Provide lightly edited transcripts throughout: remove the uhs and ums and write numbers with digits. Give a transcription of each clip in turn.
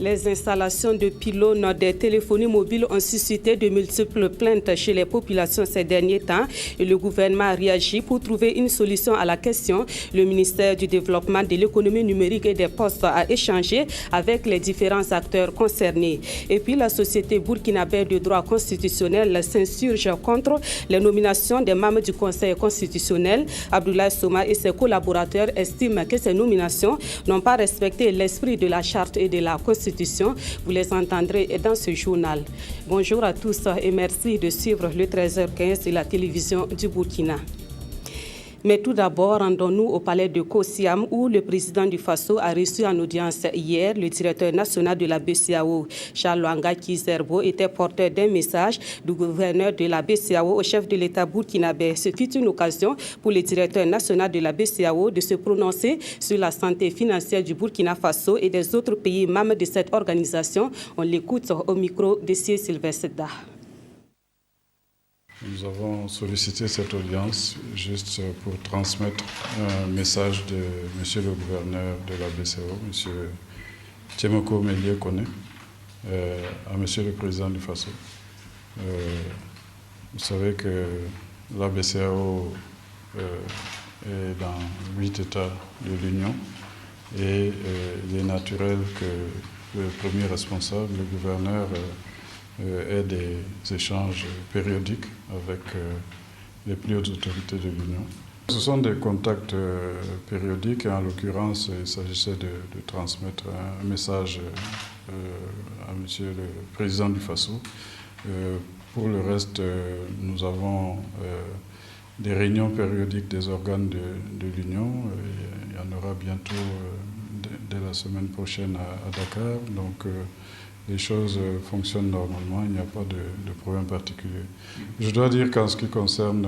Les installations de pylônes des téléphonies mobiles ont suscité de multiples plaintes chez les populations ces derniers temps et le gouvernement a réagi pour trouver une solution à la question. Le ministère du Développement de l'économie numérique et des postes a échangé avec les différents acteurs concernés. Et puis la société burkinabé de droit constitutionnel s'insurge contre les nominations des membres du Conseil constitutionnel. Abdoulaye Souma et ses collaborateurs estiment que ces nominations n'ont pas respecté l'esprit de la charte et de la Constitution. Vous les entendrez dans ce journal. Bonjour à tous et merci de suivre le 13h15 de la télévision du Burkina. Mais tout d'abord, rendons-nous au palais de Kosiam où le président du Faso a reçu en audience hier le directeur national de la BCEAO. Charles Lwanga Kizerbo était porteur d'un message du gouverneur de la BCEAO au chef de l'État burkinabé. Ce fut une occasion pour le directeur national de la BCEAO de se prononcer sur la santé financière du Burkina Faso et des autres pays membres de cette organisation. On l'écoute au micro de Sylvestre Da. Nous avons sollicité cette audience juste pour transmettre un message de monsieur le gouverneur de la BCEAO, monsieur Tiemoko Melie Kone, à monsieur le président du Faso. Vous savez que la BCEAO est dans 8 États de l'Union et il est naturel que le premier responsable, le gouverneur, ait des échanges périodiques avec les plus hautes autorités de l'Union. Ce sont des contacts périodiques et en l'occurrence, il s'agissait de transmettre un message à monsieur le président du Faso. Pour le reste, nous avons des réunions périodiques des organes de l'Union. Il y en aura bientôt dès la semaine prochaine à Dakar. Donc, les choses fonctionnent normalement, il n'y a pas de problème particulier. Je dois dire qu'en ce qui concerne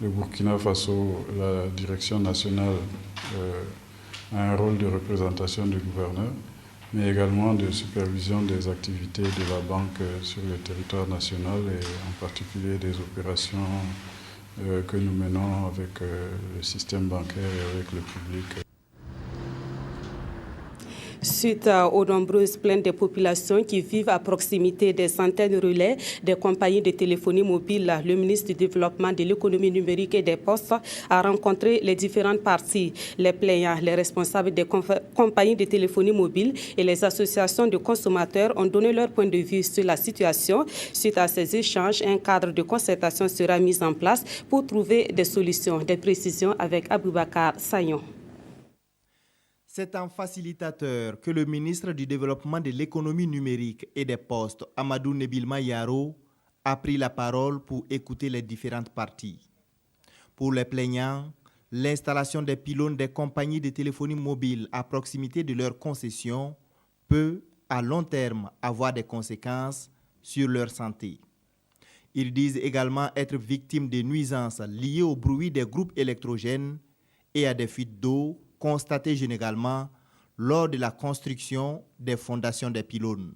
le Burkina Faso, la direction nationale a un rôle de représentation du gouverneur, mais également de supervision des activités de la banque sur le territoire national et en particulier des opérations que nous menons avec le système bancaire et avec le public. Suite aux nombreuses plaintes des populations qui vivent à proximité des centaines de relais des compagnies de téléphonie mobile, le ministre du Développement de l'économie numérique et des postes a rencontré les différentes parties, les plaignants, les responsables des compagnies de téléphonie mobile et les associations de consommateurs ont donné leur point de vue sur la situation. Suite à ces échanges, un cadre de concertation sera mis en place pour trouver des solutions. Des précisions avec Aboubakar Sayon. C'est un facilitateur que le ministre du Développement de l'économie numérique et des postes, Amadou Nebilma Yaro, a pris la parole pour écouter les différentes parties. Pour les plaignants, l'installation des pylônes des compagnies de téléphonie mobile à proximité de leurs concessions peut, à long terme, avoir des conséquences sur leur santé. Ils disent également être victimes de nuisances liées au bruit des groupes électrogènes et à des fuites d'eau constatées généralement lors de la construction des fondations des pylônes.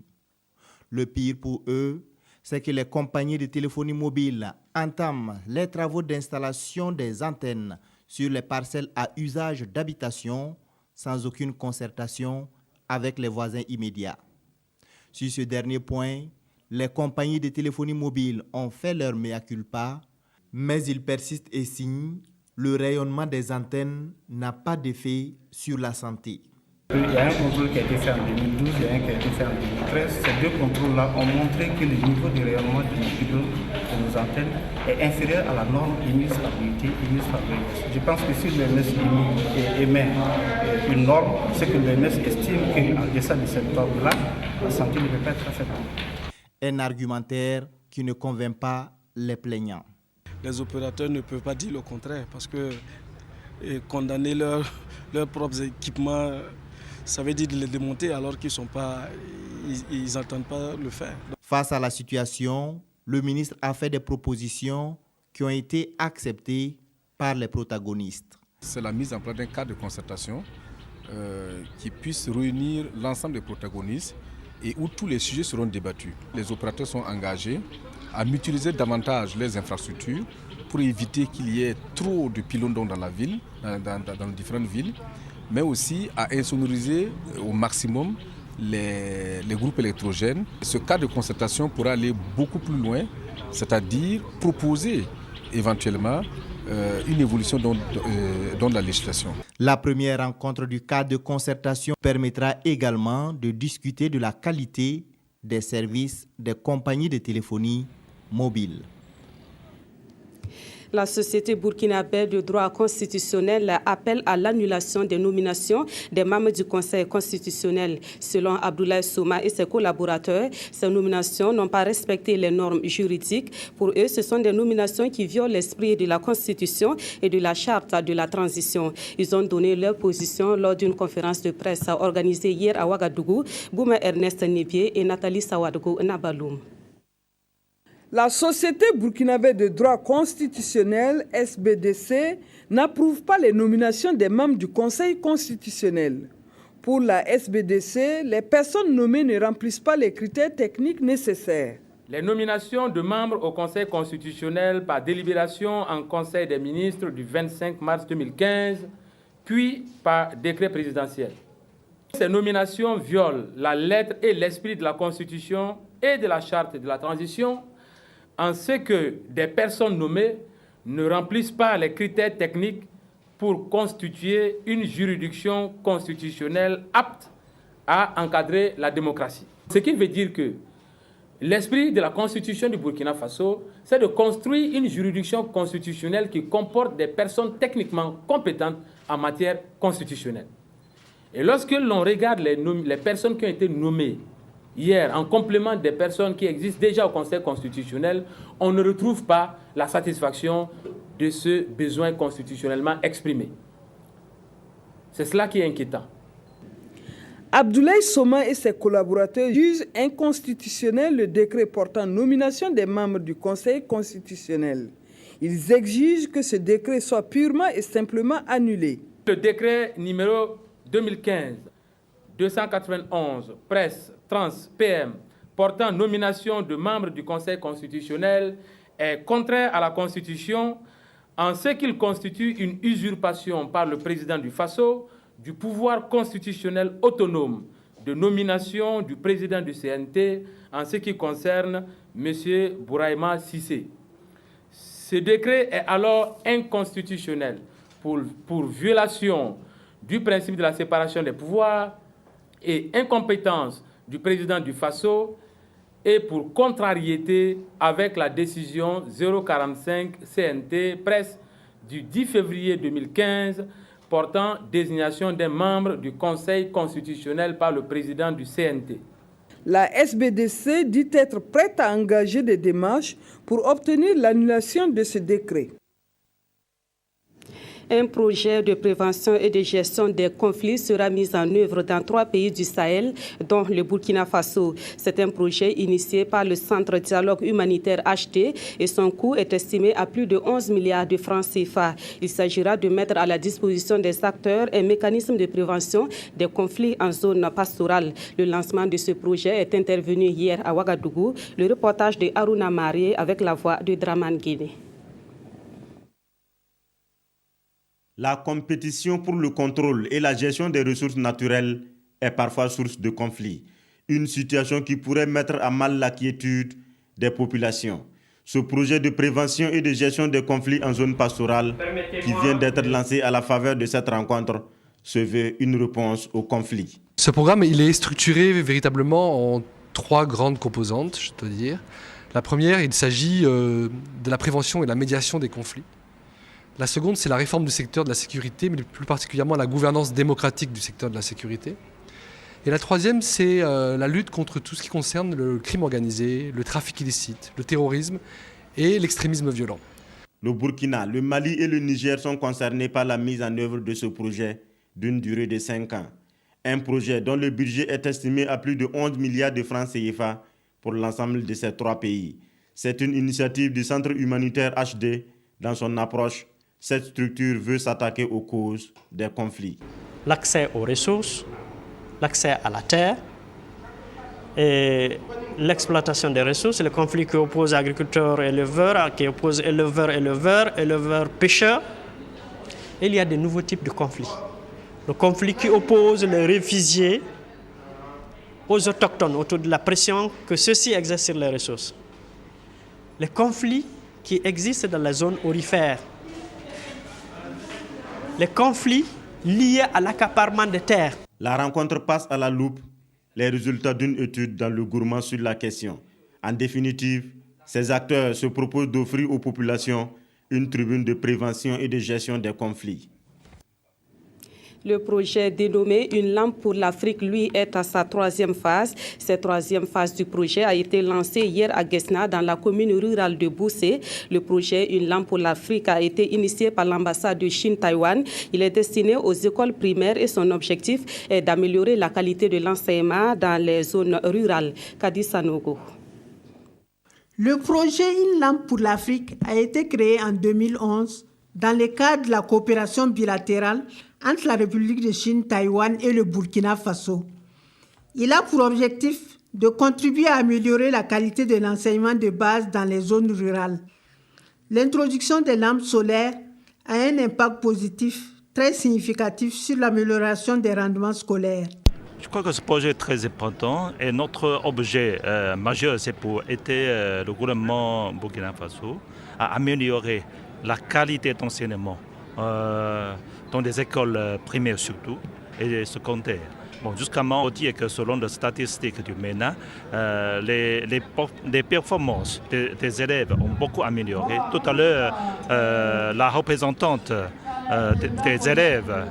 Le pire pour eux, c'est que les compagnies de téléphonie mobile entament les travaux d'installation des antennes sur les parcelles à usage d'habitation sans aucune concertation avec les voisins immédiats. Sur ce dernier point, les compagnies de téléphonie mobile ont fait leur mea culpa, mais ils persistent et signent. Le rayonnement des antennes n'a pas d'effet sur la santé. Il y a un contrôle qui a été fait en 2012 et un qui a été fait en 2013. Ces deux contrôles-là ont montré que le niveau de rayonnement de nos antennes est inférieur à la norme émise par l'unité, émise par l'OMS. Je pense que si l'OMS émet une norme, c'est que l'OMS estime qu'en deçà de cette norme-là, la santé ne peut pas être affectée. Un argumentaire qui ne convainc pas les plaignants. Les opérateurs ne peuvent pas dire le contraire parce que condamner leurs propres équipements, ça veut dire de les démonter alors qu'ils n'entendent pas le faire. Face à la situation, le ministre a fait des propositions qui ont été acceptées par les protagonistes. C'est la mise en place d'un cadre de concertation qui puisse réunir l'ensemble des protagonistes et où tous les sujets seront débattus. Les opérateurs sont engagés à mutualiser davantage les infrastructures pour éviter qu'il y ait trop de pylônes dans la ville, dans les différentes villes, mais aussi à insonoriser au maximum les groupes électrogènes. Ce cadre de concertation pourra aller beaucoup plus loin, c'est-à-dire proposer éventuellement une évolution dans la législation. La première rencontre du cadre de concertation permettra également de discuter de la qualité des services des compagnies de téléphonie mobile. La société burkinabé de droit constitutionnel appelle à l'annulation des nominations des membres du Conseil constitutionnel. Selon Abdoulaye Souma et ses collaborateurs, ces nominations n'ont pas respecté les normes juridiques. Pour eux, ce sont des nominations qui violent l'esprit de la Constitution et de la Charte de la transition. Ils ont donné leur position lors d'une conférence de presse organisée hier à Ouagadougou. Gouma Ernest Nebié et Nathalie Sawadou Nabaloum. La Société burkinabé de droit constitutionnel, SBDC, n'approuve pas les nominations des membres du Conseil constitutionnel. Pour la SBDC, les personnes nommées ne remplissent pas les critères techniques nécessaires. Les nominations de membres au Conseil constitutionnel par délibération en Conseil des ministres du 25 mars 2015, puis par décret présidentiel. Ces nominations violent la lettre et l'esprit de la Constitution et de la Charte de la transition, en ce que des personnes nommées ne remplissent pas les critères techniques pour constituer une juridiction constitutionnelle apte à encadrer la démocratie. Ce qui veut dire que l'esprit de la Constitution du Burkina Faso, c'est de construire une juridiction constitutionnelle qui comporte des personnes techniquement compétentes en matière constitutionnelle. Et lorsque l'on regarde les personnes qui ont été nommées hier, en complément des personnes qui existent déjà au Conseil constitutionnel, on ne retrouve pas la satisfaction de ce besoin constitutionnellement exprimé. C'est cela qui est inquiétant. Abdoulaye Souma et ses collaborateurs jugent inconstitutionnel le décret portant nomination des membres du Conseil constitutionnel. Ils exigent que ce décret soit purement et simplement annulé. Le décret numéro 2015-291, presse, trans, PM, portant nomination de membres du Conseil constitutionnel est contraire à la Constitution en ce qu'il constitue une usurpation par le président du Faso du pouvoir constitutionnel autonome de nomination du président du CNT en ce qui concerne M. Bouraïma Cissé. Ce décret est alors inconstitutionnel pour violation du principe de la séparation des pouvoirs et incompétence du président du Faso et pour contrariété avec la décision 045 CNT presse du 10 février 2015 portant désignation des membres du Conseil constitutionnel par le président du CNT. La SBDC dit être prête à engager des démarches pour obtenir l'annulation de ce décret. Un projet de prévention et de gestion des conflits sera mis en œuvre dans 3 pays du Sahel, dont le Burkina Faso. C'est un projet initié par le Centre Dialogue Humanitaire HD et son coût est estimé à plus de 11 milliards de francs CFA. Il s'agira de mettre à la disposition des acteurs un mécanisme de prévention des conflits en zone pastorale. Le lancement de ce projet est intervenu hier à Ouagadougou. Le reportage de Haruna Marié avec la voix de Draman Guéné. La compétition pour le contrôle et la gestion des ressources naturelles est parfois source de conflits, une situation qui pourrait mettre à mal la quiétude des populations. Ce projet de prévention et de gestion des conflits en zone pastorale, qui vient d'être lancé à la faveur de cette rencontre, se veut une réponse aux conflits. Ce programme, il est structuré véritablement en 3 grandes composantes, je dois dire. La première, il s'agit de la prévention et de la médiation des conflits. La seconde, c'est la réforme du secteur de la sécurité, mais plus particulièrement la gouvernance démocratique du secteur de la sécurité. Et la troisième, c'est la lutte contre tout ce qui concerne le crime organisé, le trafic illicite, le terrorisme et l'extrémisme violent. Le Burkina, le Mali et le Niger sont concernés par la mise en œuvre de ce projet d'une durée de 5 ans. Un projet dont le budget est estimé à plus de 11 milliards de francs CFA pour l'ensemble de ces 3 pays. C'est une initiative du Centre humanitaire HD. Dans son approche, cette structure veut s'attaquer aux causes des conflits. L'accès aux ressources, l'accès à la terre et l'exploitation des ressources, le conflit qui oppose agriculteurs et éleveurs, qui oppose éleveurs-pêcheurs. Il y a de nouveaux types de conflits. Le conflit qui oppose les réfugiés aux autochtones autour de la pression que ceux-ci exercent sur les ressources. Les conflits qui existent dans la zone aurifère. Les conflits liés à l'accaparement des terres. La rencontre passe à la loupe les résultats d'une étude dans le Gourmand sur la question. En définitive, ces acteurs se proposent d'offrir aux populations une tribune de prévention et de gestion des conflits. Le projet dénommé Une lampe pour l'Afrique, lui, est à sa troisième phase. Cette troisième phase du projet a été lancée hier à Guesna, dans la commune rurale de Boussé. Le projet Une lampe pour l'Afrique a été initié par l'ambassade de Chine-Taïwan. Il est destiné aux écoles primaires et son objectif est d'améliorer la qualité de l'enseignement dans les zones rurales. Kadi Sanogo. Le projet Une lampe pour l'Afrique a été créé en 2011 dans le cadre de la coopération bilatérale entre la République de Chine, Taïwan et le Burkina Faso. Il a pour objectif de contribuer à améliorer la qualité de l'enseignement de base dans les zones rurales. L'introduction des lampes solaires a un impact positif très significatif sur l'amélioration des rendements scolaires. Je crois que ce projet est très important et notre objet majeur, c'est pour aider le gouvernement Burkina Faso à améliorer la qualité d'enseignement dans des écoles primaires surtout et secondaires. Jusqu'à maintenant, on dit que selon les statistiques du MENA, les performances des élèves ont beaucoup amélioré. Tout à l'heure, la représentante des élèves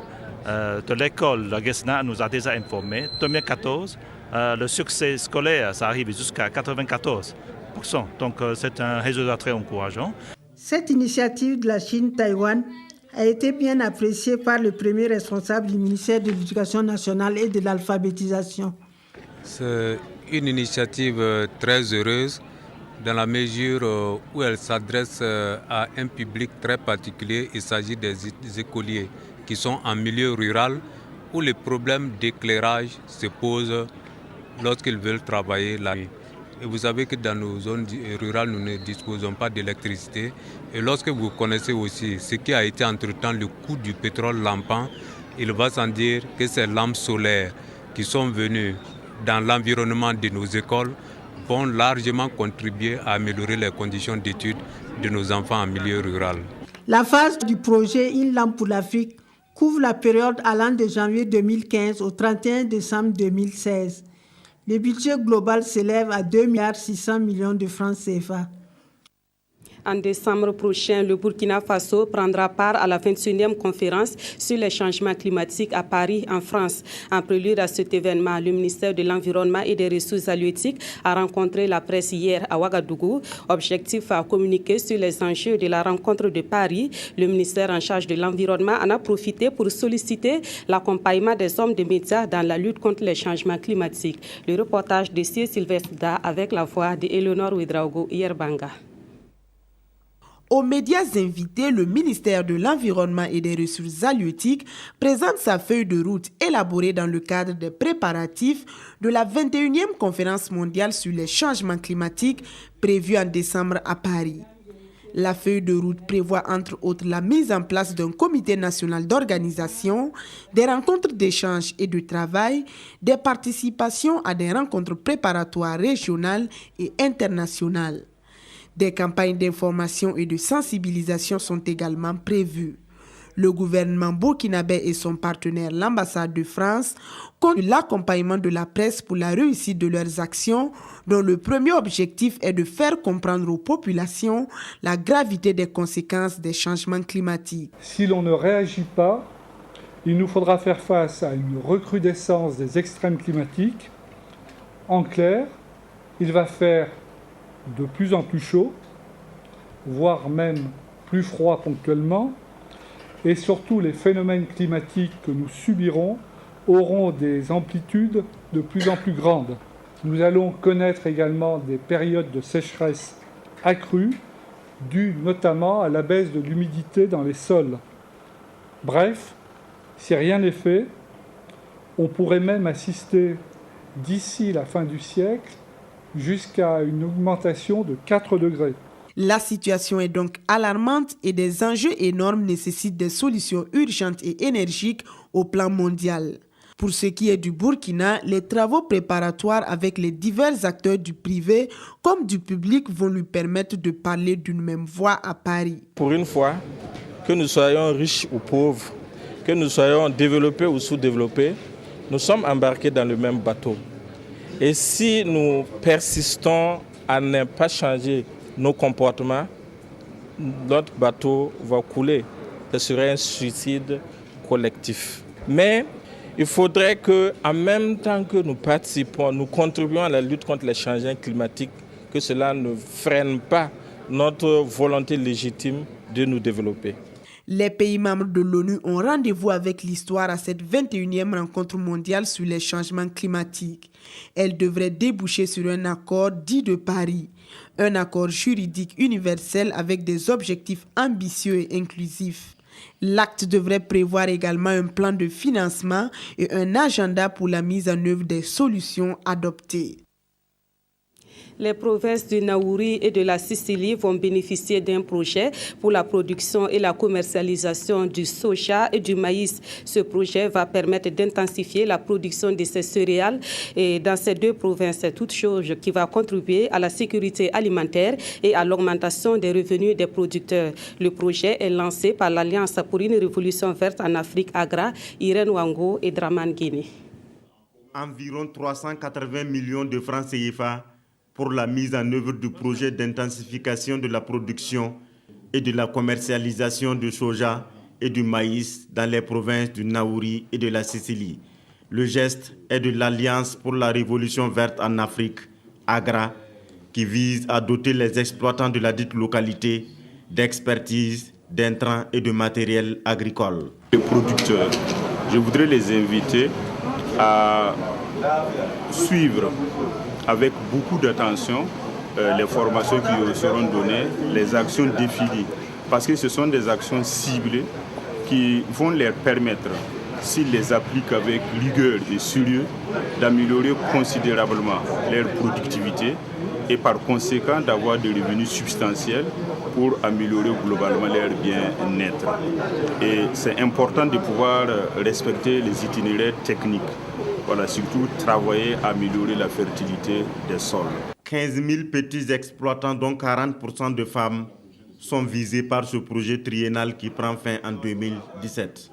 de l'école de Guesna nous a déjà informé. 2014, le succès scolaire, ça arrive jusqu'à 94%. Donc c'est un résultat très encourageant. Cette initiative de la Chine-Taïwan a été bien appréciée par le premier responsable du ministère de l'Éducation nationale et de l'alphabétisation. C'est une initiative très heureuse dans la mesure où elle s'adresse à un public très particulier. Il s'agit des écoliers qui sont en milieu rural où les problèmes d'éclairage se posent lorsqu'ils veulent travailler la nuit. Et vous savez que dans nos zones rurales, nous ne disposons pas d'électricité. Et lorsque vous connaissez aussi ce qui a été entre-temps le coût du pétrole lampant, il va sans dire que ces lampes solaires qui sont venues dans l'environnement de nos écoles vont largement contribuer à améliorer les conditions d'études de nos enfants en milieu rural. La phase du projet Une lampe pour l'Afrique couvre la période allant de janvier 2015 au 31 décembre 2016. Le budget global s'élève à 2,6 milliards de francs CFA. En décembre prochain, le Burkina Faso prendra part à la 21e conférence sur les changements climatiques à Paris, en France. En prélude à cet événement, le ministère de l'Environnement et des Ressources halieutiques a rencontré la presse hier à Ouagadougou. Objectif à communiquer sur les enjeux de la rencontre de Paris. Le ministère en charge de l'Environnement en a profité pour solliciter l'accompagnement des hommes de médias dans la lutte contre les changements climatiques. Le reportage de C. Sylvestre Da avec la voix de Eleonore Ouedraogo Yerbanga. Aux médias invités, le ministère de l'Environnement et des Ressources halieutiques présente sa feuille de route élaborée dans le cadre des préparatifs de la 21e conférence mondiale sur les changements climatiques prévue en décembre à Paris. La feuille de route prévoit entre autres la mise en place d'un comité national d'organisation, des rencontres d'échange et de travail, des participations à des rencontres préparatoires régionales et internationales. Des campagnes d'information et de sensibilisation sont également prévues. Le gouvernement burkinabé et son partenaire, l'ambassade de France, comptent l'accompagnement de la presse pour la réussite de leurs actions, dont le premier objectif est de faire comprendre aux populations la gravité des conséquences des changements climatiques. Si l'on ne réagit pas, il nous faudra faire face à une recrudescence des extrêmes climatiques. En clair, il va faire de plus en plus chaud, voire même plus froid ponctuellement, et surtout les phénomènes climatiques que nous subirons auront des amplitudes de plus en plus grandes. Nous allons connaître également des périodes de sécheresse accrues, dues notamment à la baisse de l'humidité dans les sols. Bref, si rien n'est fait, on pourrait même assister d'ici la fin du siècle jusqu'à une augmentation de 4 degrés. La situation est donc alarmante et des enjeux énormes nécessitent des solutions urgentes et énergiques au plan mondial. Pour ce qui est du Burkina, les travaux préparatoires avec les divers acteurs du privé comme du public vont lui permettre de parler d'une même voix à Paris. Pour une fois, que nous soyons riches ou pauvres, que nous soyons développés ou sous-développés, nous sommes embarqués dans le même bateau. Et si nous persistons à ne pas changer nos comportements, notre bateau va couler. Ce serait un suicide collectif. Mais il faudrait qu'en même temps que nous participons, nous contribuons à la lutte contre les changements climatiques, que cela ne freine pas notre volonté légitime de nous développer. Les pays membres de l'ONU ont rendez-vous avec l'histoire à cette 21e rencontre mondiale sur les changements climatiques. Elle devrait déboucher sur un accord dit de Paris, un accord juridique universel avec des objectifs ambitieux et inclusifs. L'acte devrait prévoir également un plan de financement et un agenda pour la mise en œuvre des solutions adoptées. Les provinces du Naouri et de la Sicile vont bénéficier d'un projet pour la production et la commercialisation du soja et du maïs. Ce projet va permettre d'intensifier la production de ces céréales et dans ces deux provinces, toute chose qui va contribuer à la sécurité alimentaire et à l'augmentation des revenus des producteurs. Le projet est lancé par l'Alliance pour une révolution verte en Afrique, AGRA, Irène Wango et Draman Guinée. Environ 380 millions de francs CFA pour la mise en œuvre du projet d'intensification de la production et de la commercialisation du soja et du maïs dans les provinces du Naouri et de la Sicile. Le geste est de l'Alliance pour la Révolution verte en Afrique, AGRA, qui vise à doter les exploitants de la dite localité d'expertise, d'intrants et de matériel agricole. Les producteurs, je voudrais les inviter à suivre avec beaucoup d'attention les formations qui seront données, les actions définies, parce que ce sont des actions ciblées qui vont leur permettre, s'ils les appliquent avec rigueur et sérieux, d'améliorer considérablement leur productivité et par conséquent d'avoir des revenus substantiels pour améliorer globalement leur bien-être. Et c'est important de pouvoir respecter les itinéraires techniques. Voilà, surtout travailler à améliorer la fertilité des sols. 15 000 petits exploitants, dont 40% de femmes, sont visés par ce projet triennal qui prend fin en 2017.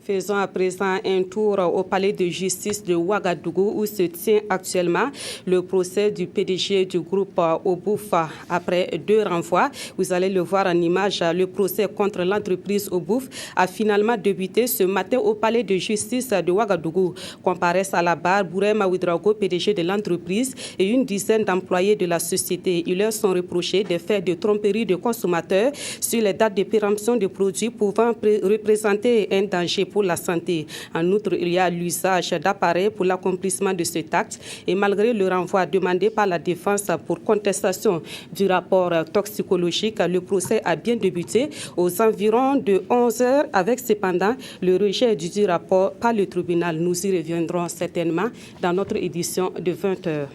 Faisons à présent un tour au palais de justice de Ouagadougou où se tient actuellement le procès du PDG du groupe Obouf après 2 renvois. Vous allez le voir en image, le procès contre l'entreprise Obouf a finalement débuté ce matin au palais de justice de Ouagadougou. Comparaissent à la barre Bourema Ouedraogo, PDG de l'entreprise, et une dizaine d'employés de la société. Ils leur sont reprochés des faits de tromperie de consommateurs sur les dates de péremption de produits pouvant représenter un danger pour la santé. En outre, il y a l'usage d'appareils pour l'accomplissement de cet acte et malgré le renvoi demandé par la défense pour contestation du rapport toxicologique, le procès a bien débuté aux environs de 11 heures avec cependant le rejet du dit rapport par le tribunal. Nous y reviendrons certainement dans notre édition de 20 heures.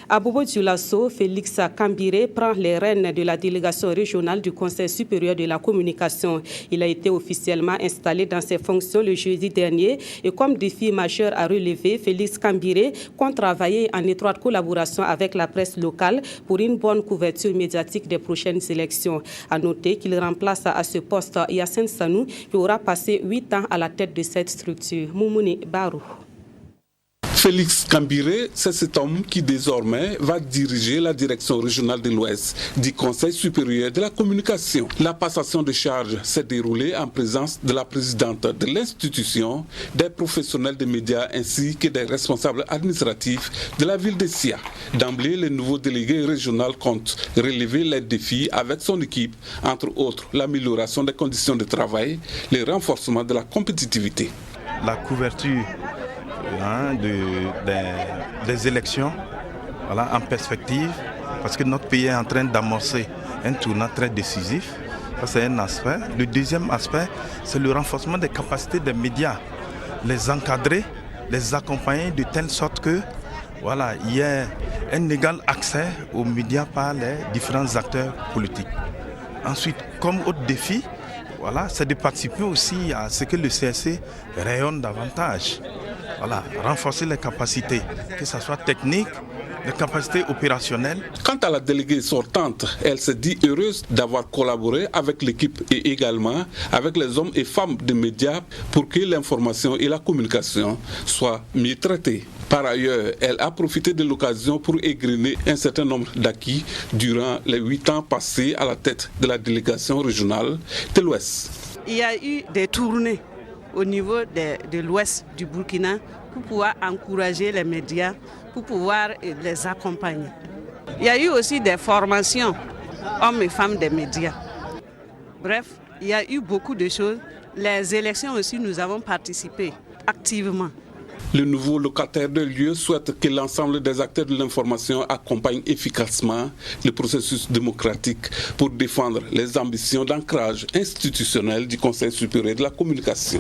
À Bobo-Dioulasso, Félix Kambiré prend les rênes de la délégation régionale du Conseil supérieur de la communication. Il a été officiellement installé dans ses fonctions le jeudi dernier et comme défi majeur à relever, Félix Kambiré compte travailler en étroite collaboration avec la presse locale pour une bonne couverture médiatique des prochaines élections. À noter qu'il remplace à ce poste Yassine Sanou qui aura passé 8 ans à la tête de cette structure. Moumouni Barou. Félix Kambiré, c'est cet homme qui désormais va diriger la direction régionale de l'Ouest du Conseil supérieur de la communication. La passation de charge s'est déroulée en présence de la présidente de l'institution, des professionnels des médias ainsi que des responsables administratifs de la ville de Sia. D'emblée, le nouveau délégué régional compte relever les défis avec son équipe, entre autres l'amélioration des conditions de travail, le renforcement de la compétitivité. La couverture des élections en perspective, parce que notre pays est en train d'amorcer un tournant très décisif. Ça, c'est un aspect. Le deuxième aspect, c'est le renforcement des capacités des médias, les encadrer, les accompagner de telle sorte que il y ait un égal accès aux médias par les différents acteurs politiques. Ensuite, comme autre défi, voilà, c'est de participer aussi à ce que le CSC rayonne davantage. Voilà, renforcer les capacités, que ce soit technique, les capacités opérationnelles. Quant à la déléguée sortante, elle se dit heureuse d'avoir collaboré avec l'équipe et également avec les hommes et femmes des médias pour que l'information et la communication soient mieux traitées. Par ailleurs, elle a profité de l'occasion pour égrener un certain nombre d'acquis durant les 8 ans passés à la tête de la délégation régionale de l'Ouest. Il y a eu des tournées au niveau de l'Ouest du Burkina pour pouvoir encourager les médias, pour pouvoir les accompagner. Il y a eu aussi des formations, hommes et femmes des médias. Bref, il y a eu beaucoup de choses. Les élections aussi, nous avons participé activement. Le nouveau locataire de lieu souhaite que l'ensemble des acteurs de l'information accompagnent efficacement le processus démocratique pour défendre les ambitions d'ancrage institutionnel du Conseil supérieur de la communication.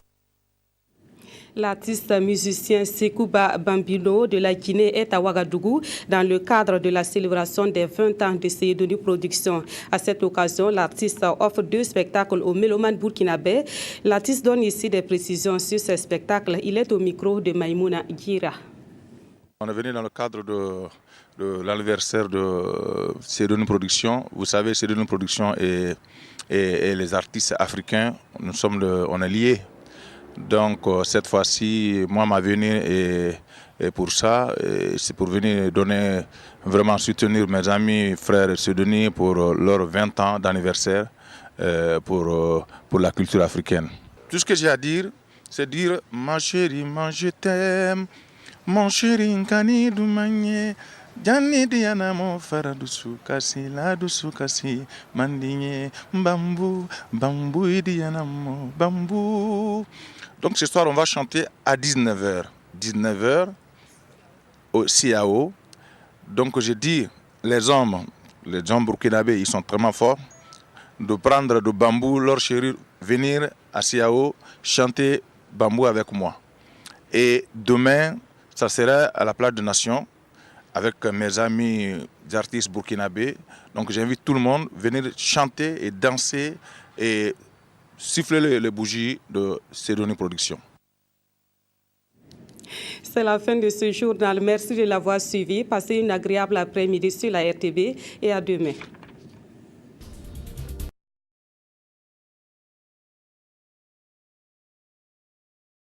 L'artiste musicien Sekouba Bambino de la Guinée est à Ouagadougou dans le cadre de la célébration des 20 ans de Seydoni Production. À cette occasion, l'artiste offre 2 spectacles aux mélomanes burkinabés. L'artiste donne ici des précisions sur ces spectacles. Il est au micro de Maïmouna Gira. On est venu dans le cadre de l'anniversaire de Seydoni Production. Vous savez, Seydoni Production et les artistes africains, on est liés. Donc cette fois-ci, moi ma venue est pour ça, c'est pour venir donner, vraiment soutenir mes amis, frères et Seydoni pour leurs 20 ans d'anniversaire pour la culture africaine. Tout ce que j'ai à dire, c'est dire ma chérie, moi je t'aime, mon chéri nkani dumanye, jani diana mo fara dusu kasi la dusu kasi mandinye bambou bambou diana mo bambou. Donc ce soir, on va chanter à 19h. 19h au CAO. Donc je dis, les hommes burkinabés, ils sont vraiment forts, de prendre du bambou, leur chérie, venir à CAO, chanter bambou avec moi. Et demain, ça sera à la place de Nation, avec mes amis artistes burkinabés. Donc j'invite tout le monde à venir chanter et danser et siffler les bougies de Seydoni Production. C'est la fin de ce journal. Merci de l'avoir suivi. Passez une agréable après-midi sur la RTB et à demain.